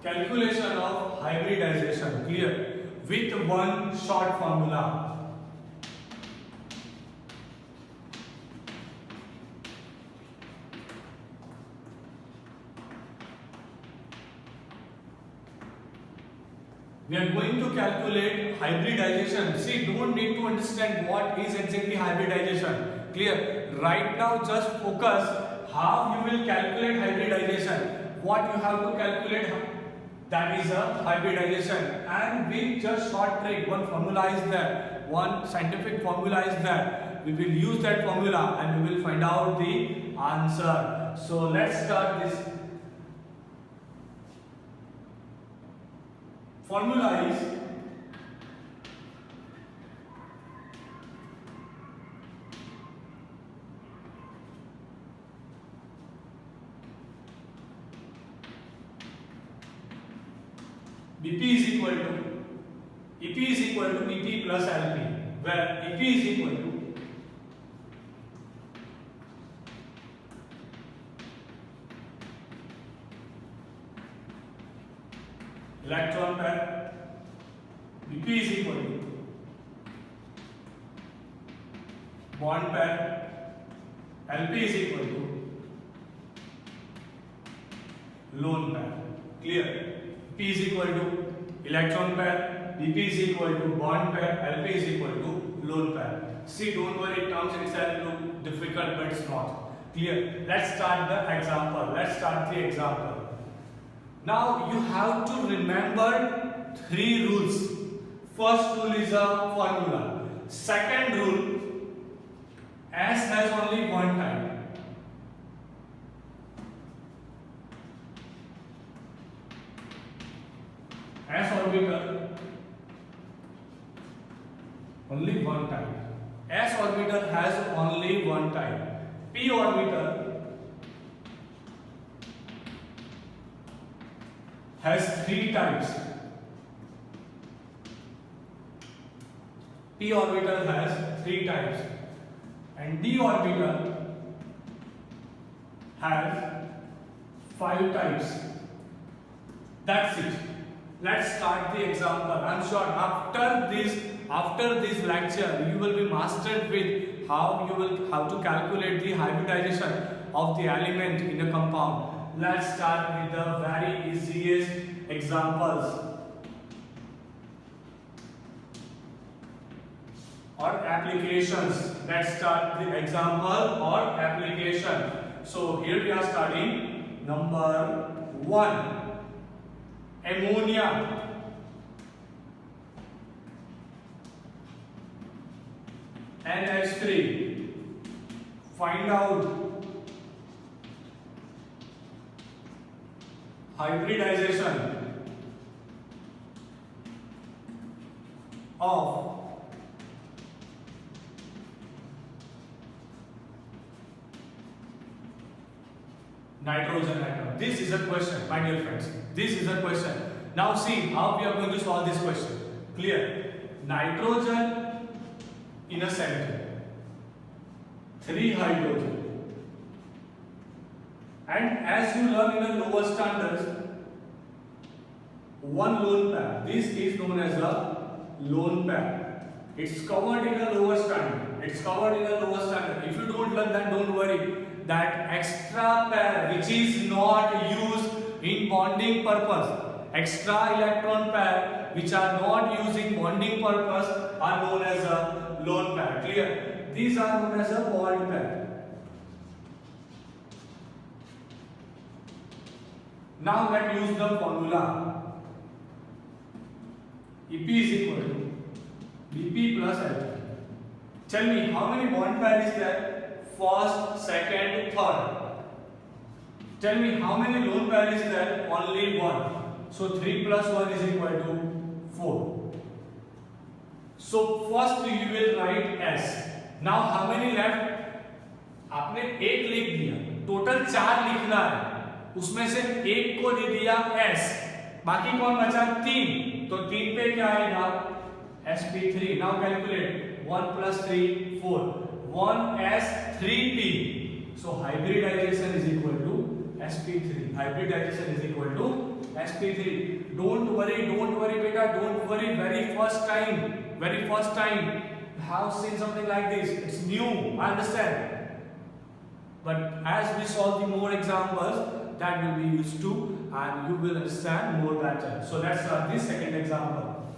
calculation of hybridization, clear, with one short formula. We are going to calculate hybridization. See, don't need to understand what is exactly hybridization. Clear? Right now, just focus how you will calculate hybridization. What you have to calculate, that is a hybridization. And with just short trick, one formula is there, one scientific formula is there. We will use that formula and we will find out the answer. So let's start this. Formula is BP is equal to EP is equal to BP plus LP, where EP is equal to electron pair, BP is equal to bond pair, LP is equal to lone pair. Clear? P is equal to electron pair, BP is equal to bond pair, LP is equal to lone pair. See, don't worry, it comes itself look difficult, but it's not. Clear? Let's start the example. Let's start the example. Now you have to remember three rules. First rule is a formula. Second rule, S has only one type. S orbital only one type. S orbital has only one type. P orbital has three types. P orbital has three types, and D orbital has five types. That's it. Let's start the example. I'm sure after this lecture you will be mastered with how to calculate the hybridization of the element in a compound. Let's start with the very easiest examples or applications. Let's start the example or application. So here we are starting number 1. Ammonia. NH3. Find out hybridization of nitrogen atom. This is a question, my dear friends. This is a question. Now see how we are going to solve this question. Clear? Nitrogen in a center, 3 hydrogen, and as you learn in the lower standards, 1 lone pair. This is known as a lone pair. It's covered in a lower standard. It's covered in a lower standard. If you don't learn that, don't worry. That extra pair which is not used in bonding purpose, extra electron pair which are not used in bonding purpose are known as a lone pair. Clear? These are known as a bond pair. Now let's use the formula. EP is equal to BP plus LP. Tell me how many bond pair is there? First, second, third. Tell me how many lone pair is there? Only one. So 3 plus 1 is equal to 4. So first you will write S. Now how many left? आपने एक लिख दिया, total 4 लिखना है, उसमें से एक को दे दिया S, बाकी कौन बचा? 3. तो 3 पे क्या आएगा? sp3. Now calculate 1 plus 3 4. 1s3p. So hybridization is equal to sp3. Hybridization is equal to sp3. Don't worry beta, don't worry. Very first time you have seen something like this. It's new, I understand. But as we solve the more examples, that will be used to, and you will understand more better. So let's start this second example.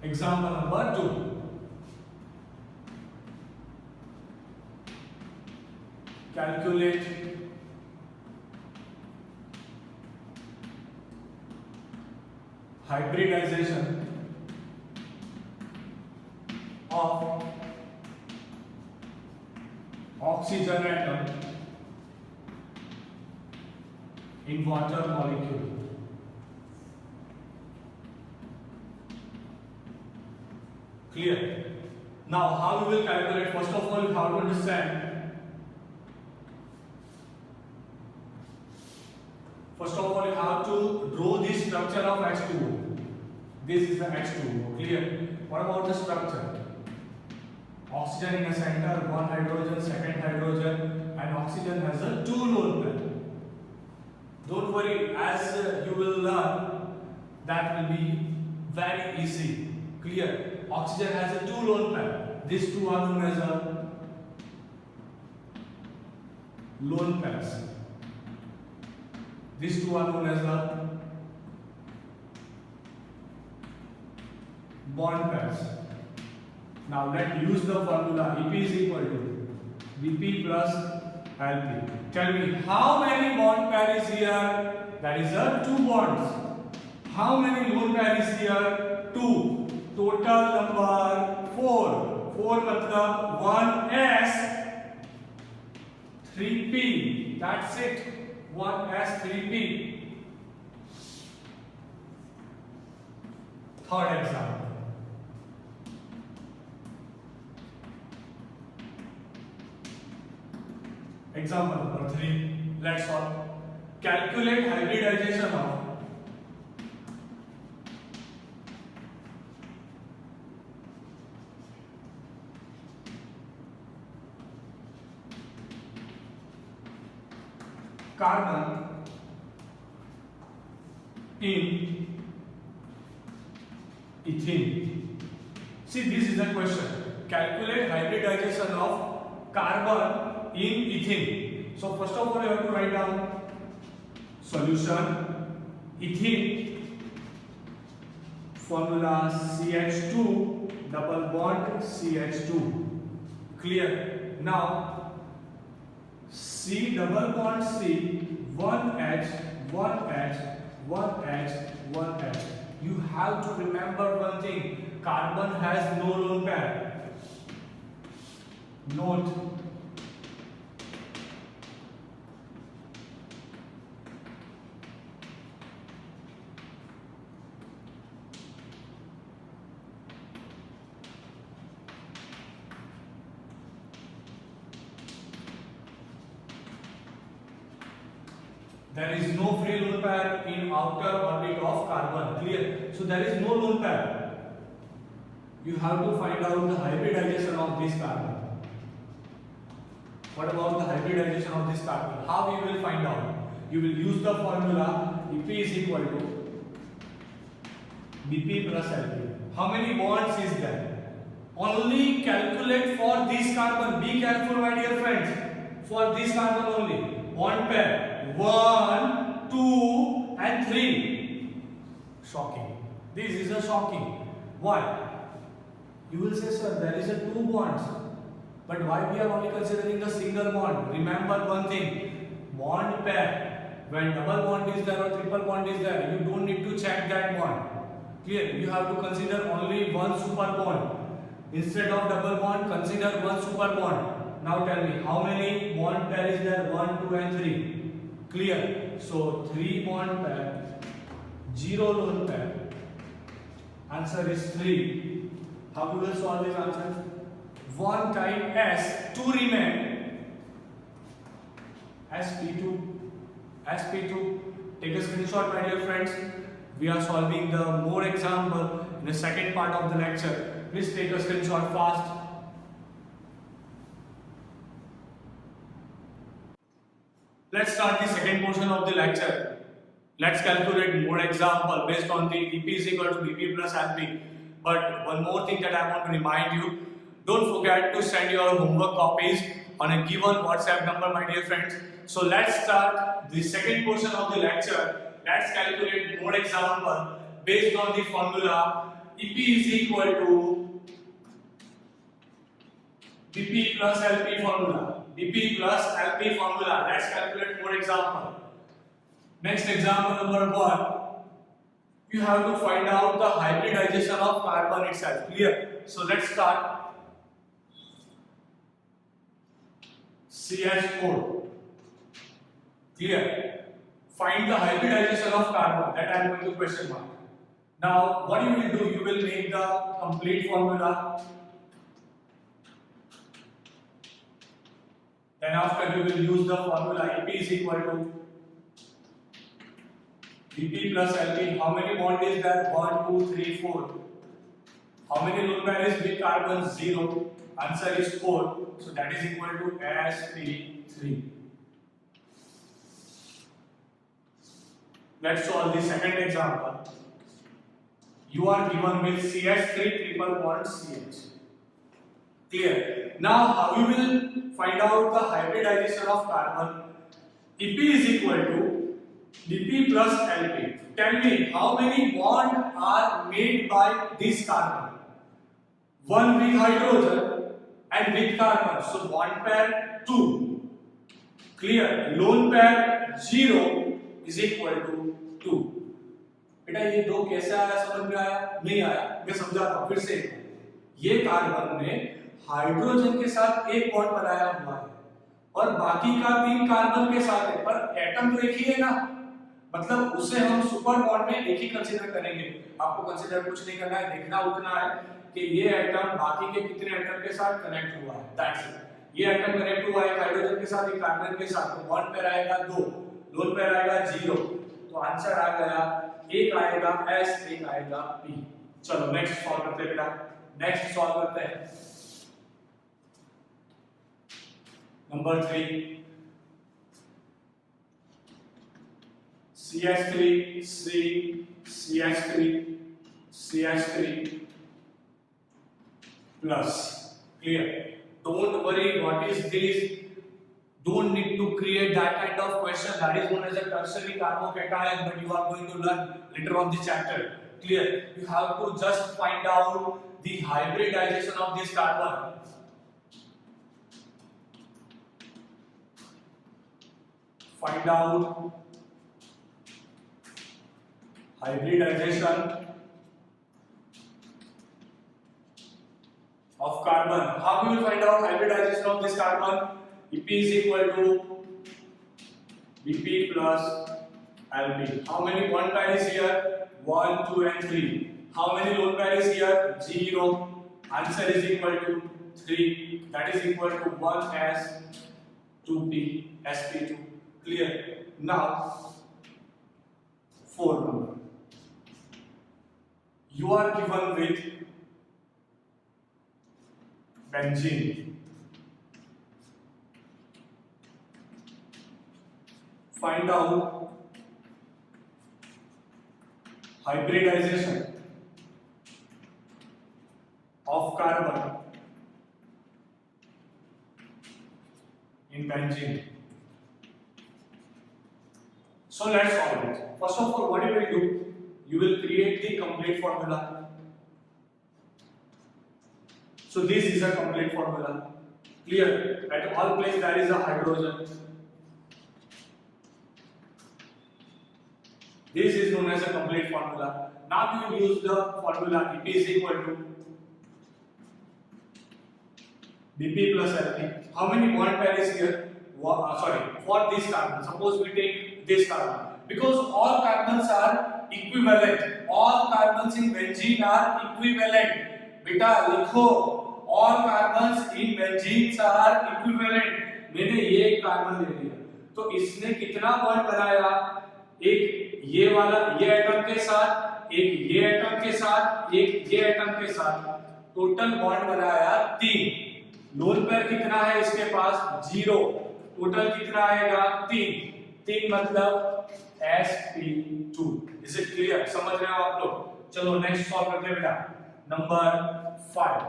Example number 2. Calculate hybridization of oxygen atom in water molecule. Clear? Now, how we will calculate? First of all, you have to understand. First of all, you have to draw the structure of H2O. This is the H2O. Clear? What about the structure? Oxygen in a center, one hydrogen, second hydrogen, and oxygen has a 2 lone pair. Don't worry, as you will learn, that will be very easy. Clear? Oxygen has a 2 lone pair. These two are known as a lone pairs. These two are known as a bond pairs. Now let's use the formula. EP is equal to Bp plus Lp. Tell me how many bond pair is here? That is a 2 bonds. How many lone pair is here? 2. Total number 4. 4 matlab 1s 3p. That's it. 1s 3p. Third example. Example number 3. Let's solve. Calculate hybridization of carbon in ethene. See, this is the question. Calculate hybridization of carbon in ethene. So first of all, you have to write down solution. Ethene formula CH2 double bond CH2. Clear? Now C double bond C, 1H, 1H, 1H, 1H. You have to remember one thing. Carbon has no lone pair. Note. There is no free lone pair in outer orbit of carbon. Clear? So there is no lone pair. You have to find out the hybridization of this carbon. What about the hybridization of this carbon? How you will find out? You will use the formula Ep is equal to Bp plus Lp. How many bonds is there? Only calculate for this carbon. Be careful, my dear friends. For this carbon only. Bond pair. 1, 2 and 3. Shocking. This is a shocking. Why? You will say, sir, there is a 2 bonds. But why we are only considering a single bond? Remember one thing. Bond pair. When double bond is there or triple bond is there, you don't need to check that bond. Clear? You have to consider only one super bond. Instead of double bond, consider one super bond. Now tell me, how many bond pair is there? 1, 2 and 3. Clear? So 3 bond pair, 0 lone pair. Answer is 3. How we will solve this answer? 1 type S, 2 remain. sp2. sp2. Take a screenshot, my dear friends. We are solving the more example in the second part of the lecture. Please take a screenshot fast. start the second portion of the lecture. Let's calculate more example based on the EP is equal to BP plus LP. But one more thing that I want to remind you, don't forget to send your homework copies on a given WhatsApp number, my dear friends. So let's start the second portion of the lecture. Let's calculate more example based on the formula EP is equal to BP plus LP formula. BP plus LP formula. Let's calculate more example. Next example number 1. You have to find out the hybridization of carbon itself. Clear? So let's start. CH4. Clear? Find the hybridization of carbon. That I am going to question mark. Now, what you will do? You will make the complete formula. Then after you will use the formula EP is equal to BP plus LP. How many bond is there? 1, 2, 3, 4. How many lone pairs with carbon? 0. Answer is 4. So that is equal to sp3. Let's solve the second example. You are given with CH3 triple bond CH. Clear? Now how you will find out the hybridization of carbon? EP is equal to BP plus LP. Tell me how many bonds are made by this carbon? One with hydrogen and with carbon. So bond pair 2. Clear? Lone pair 0 is equal to 2. बेटा ये दो कैसे आया, समझ में आया? नहीं आया, मैं समझाता हूँ फिर से। ये कार्बन ने हाइड्रोजन के साथ एक बॉन्ड बनाया हुआ है और बाकी का 3 कार्बन के साथ है, पर एटम तो एक ही है ना, मतलब उसे हम सुपर बॉन्ड में एक ही कंसीडर करेंगे। आपको कंसीडर कुछ नहीं करना है, देखना उतना है कि ये एटम बाकी के कितने एटम के साथ कनेक्ट हुआ है। That's it. ये एटम कनेक्ट हुआ है हाइड्रोजन के साथ, एक कार्बन के साथ, तो बॉन्ड पेयर आएगा 2, लोन पेयर आएगा 0। तो आंसर आ गया, एक आएगा S, एक आएगा P। चलो नेक्स्ट सॉल्व करते हैं बेटा, नेक्स्ट सॉल्व करते हैं। Number 3 CH3 C CH3 CH3 plus. Clear? Don't worry what is this. Don't need to create that kind of question. That is known as a tertiary carbocation, but you are going to learn later on this chapter. Clear? You have to just find out the hybridization of this carbon. Find out hybridization of carbon. How we will find out hybridization of this carbon? EP is equal to BP plus LP. How many bond pair is here? 1, 2 and 3. How many lone pair is here? 0. Answer is equal to 3. That is equal to 1S 2P sp2. Clear? Now 4 number. You are given with benzene. Find out hybridization of carbon in benzene. So let's solve it. First of all, what you will do? You will create the complete formula. So this is a complete formula. Clear? At all places there is a hydrogen. This is known as a complete formula. Now you will use the formula EP is equal to BP plus LP. How many bond pair is here? For this carbon. Suppose we take this carbon. Because all carbons are equivalent. All carbons in benzene are equivalent. Beta लिखो. All carbons in benzene are equivalent. मैंने ये एक carbon ले लिया. तो इसने कितना bond बनाया? एक ये वाला ये एटम के साथ, एक ये एटम के साथ, एक ये एटम के साथ, टोटल बॉन्ड बनाया 3। लोन पेयर कितना है इसके पास? 0। टोटल कितना आएगा? 3। 3 मतलब sp2। Is it clear? समझ रहे हो आप लोग? चलो नेक्स्ट सॉल्व करते हैं बेटा। Number 5,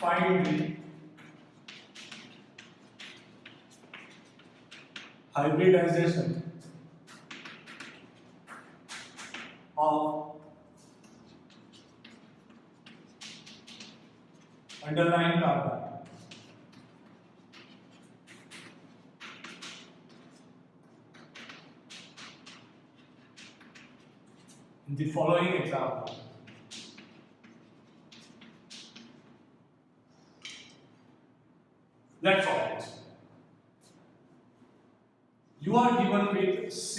find the hybridization of underlying carbon in the following example. Let's solve it. You are given with C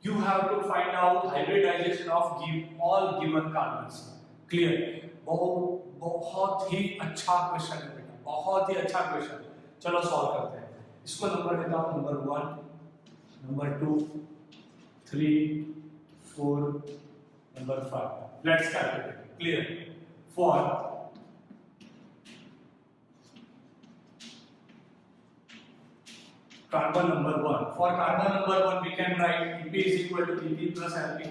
you have to find out hybridization of all given carbons. Clear? बहुत ही अच्छा question है बेटा, बहुत ही अच्छा question. चलो solve करते हैं। इसको नंबर देता हूँ, number 1, number 2, 3, 4, number 5। Let's calculate. Clear? For carbon number 1. For carbon number 1, we can write Ep is equal to Ep plus Lp.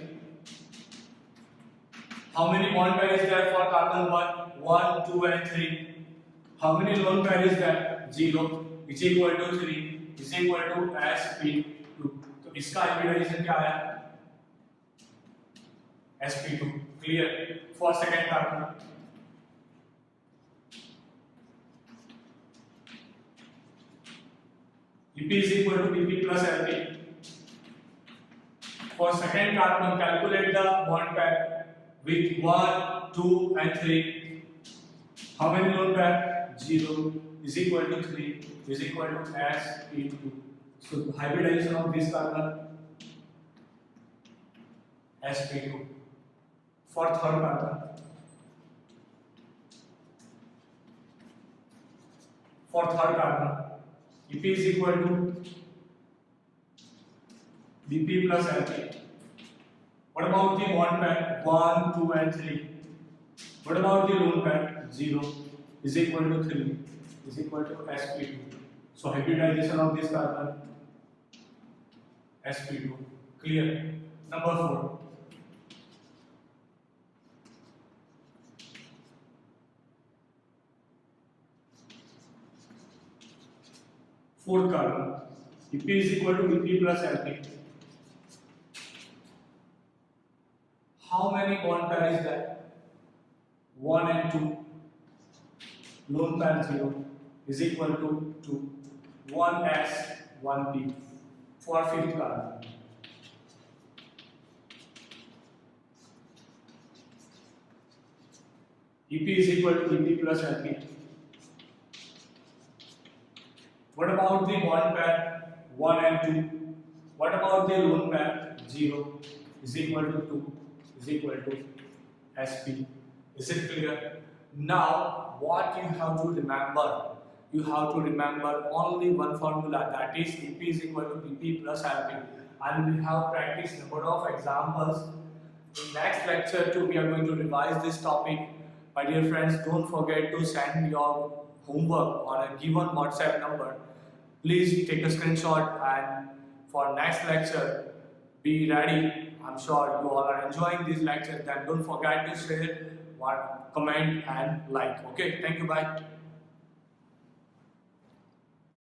How many bond pair is there for carbon 1? 1, 2 and 3. How many lone pair is there? 0. Is equal to 3. Is equal to sp2. तो इसका hybridization क्या आया? sp2. Clear? For second carbon. Ep is equal to Pp plus Lp. For second carbon, calculate the bond pair with 1, 2 and 3. How many lone pair? 0 is equal to 3 is equal to sp2. So hybridization of this carbon sp2. For third carbon, Ep is equal to Bp plus Lp. What about the bond pair? 1, 2 and 3. What about the lone pair? 0 is equal to 3 is equal to sp2. So hybridization of this carbon sp2. Clear? Number 4. Fourth carbon, Ep is equal to Bp plus Lp. How many bond pair is there? 1 and 2. Lone pair 0 is equal to 2. 1s, 1p. For fifth carbon. Ep is equal to Bp plus Lp. What about the bond pair 1 and 2? What about the lone pair? 0 is equal to 2 is equal to sp. Is it clear? Now what you have to remember? You have to remember only one formula, that is Ep is equal to Bp plus Lp, and we have practiced number of examples. In next lecture too we are going to revise this topic. My dear friends, don't forget to send your homework on a given WhatsApp number. Please take a screenshot, and for next lecture be ready. I'm sure you all are enjoying these lectures. Then don't forget to share, comment and like. Okay, thank you, bye.